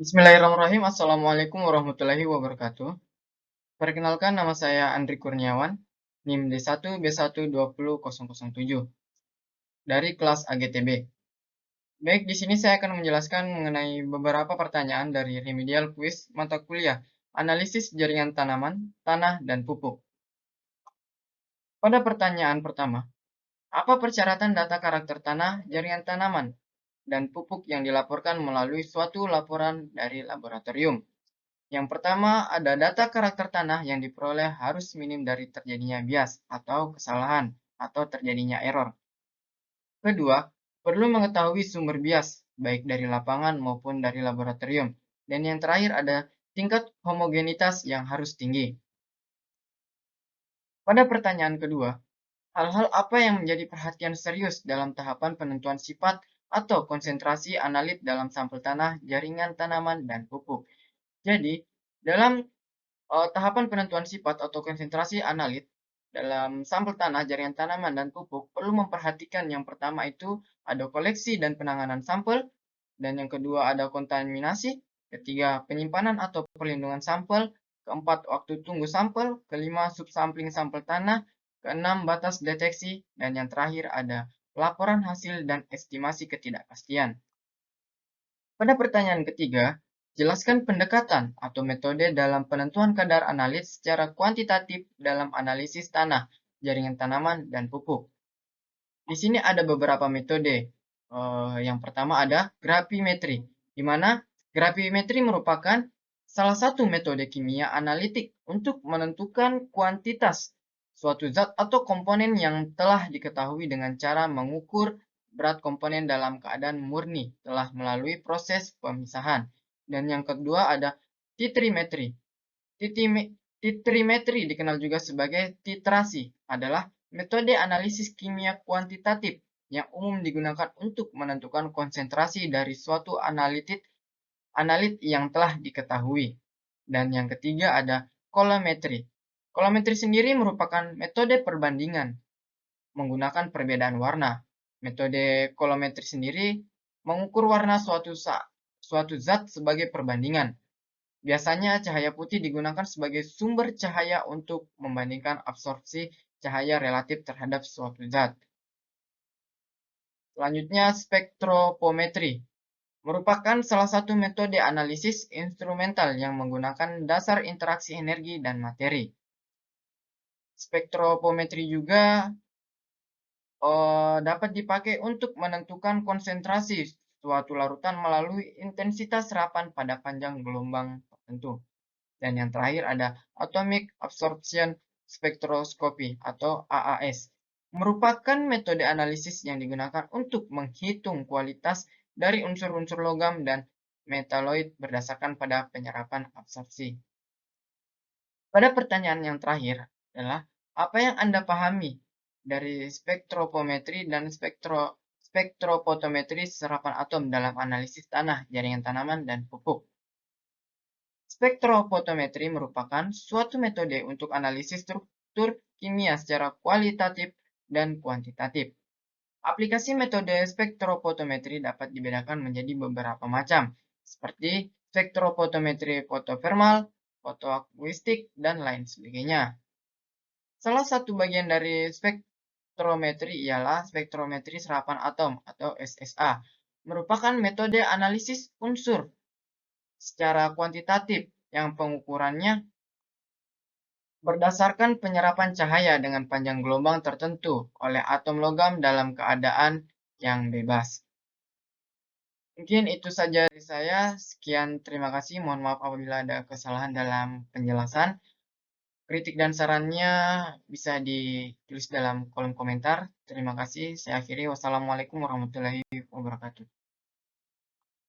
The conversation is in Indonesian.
Bismillahirrahmanirrahim. Assalamualaikum warahmatullahi wabarakatuh. Perkenalkan, nama saya Andri Kurniawan, NIM D1B1200007 dari kelas AGTB. Baik, di sini saya akan menjelaskan mengenai beberapa pertanyaan dari remedial quiz mata kuliah Analisis Jaringan Tanaman, Tanah, dan Pupuk. Pada pertanyaan pertama, apa persyaratan data karakter tanah, jaringan tanaman, dan pupuk yang dilaporkan melalui suatu laporan dari laboratorium? Yang pertama, ada data karakter tanah yang diperoleh harus minim dari terjadinya bias atau kesalahan atau terjadinya error. Kedua, perlu mengetahui sumber bias, baik dari lapangan maupun dari laboratorium. Dan yang terakhir ada tingkat homogenitas yang harus tinggi. Pada pertanyaan kedua, hal-hal apa yang menjadi perhatian serius dalam tahapan penentuan sifat atau konsentrasi analit dalam sampel tanah, jaringan tanaman, dan pupuk? Jadi, dalam tahapan penentuan sifat atau konsentrasi analit dalam sampel tanah, jaringan tanaman, dan pupuk perlu memperhatikan yang pertama itu ada koleksi dan penanganan sampel, dan yang kedua ada kontaminasi, ketiga penyimpanan atau perlindungan sampel, keempat waktu tunggu sampel, kelima subsampling sampel tanah, keenam batas deteksi, dan yang terakhir ada laporan hasil dan estimasi ketidakpastian. Pada pertanyaan ketiga, jelaskan pendekatan atau metode dalam penentuan kadar analit secara kuantitatif dalam analisis tanah, jaringan tanaman, dan pupuk. Di sini ada beberapa metode. Yang pertama ada gravimetri, di mana gravimetri merupakan salah satu metode kimia analitik untuk menentukan kuantitas suatu zat atau komponen yang telah diketahui dengan cara mengukur berat komponen dalam keadaan murni telah melalui proses pemisahan. Dan yang kedua ada titrimetri. Titrimetri dikenal juga sebagai titrasi, adalah metode analisis kimia kuantitatif yang umum digunakan untuk menentukan konsentrasi dari suatu analit yang telah diketahui. Dan yang ketiga ada kolometri. Kolometri sendiri merupakan metode perbandingan menggunakan perbedaan warna. Metode kolometri sendiri mengukur warna suatu zat sebagai perbandingan. Biasanya cahaya putih digunakan sebagai sumber cahaya untuk membandingkan absorpsi cahaya relatif terhadap suatu zat. Selanjutnya, spektrometri merupakan salah satu metode analisis instrumental yang menggunakan dasar interaksi energi dan materi. Spektrometri juga dapat dipakai untuk menentukan konsentrasi suatu larutan melalui intensitas serapan pada panjang gelombang tertentu. Dan yang terakhir ada Atomic Absorption Spectroscopy atau AAS. Merupakan metode analisis yang digunakan untuk menghitung kualitas dari unsur-unsur logam dan metaloid berdasarkan pada penyerapan absorpsi. Pada pertanyaan yang terakhir adalah, apa yang Anda pahami dari spektrometri dan spektrofotometri serapan atom dalam analisis tanah, jaringan tanaman, dan pupuk? Spektrofotometri merupakan suatu metode untuk analisis struktur kimia secara kualitatif dan kuantitatif. Aplikasi metode spektrofotometri dapat dibedakan menjadi beberapa macam, seperti spektrofotometri fototermal, fotoakustik, dan lain sebagainya. Salah satu bagian dari spektrometri ialah spektrometri serapan atom atau SSA, merupakan metode analisis unsur secara kuantitatif yang pengukurannya berdasarkan penyerapan cahaya dengan panjang gelombang tertentu oleh atom logam dalam keadaan yang bebas. Mungkin itu saja dari saya. Sekian, terima kasih. Mohon maaf apabila ada kesalahan dalam penjelasan. Kritik dan sarannya bisa ditulis dalam kolom komentar. Terima kasih. Saya akhiri. Wassalamualaikum warahmatullahi wabarakatuh.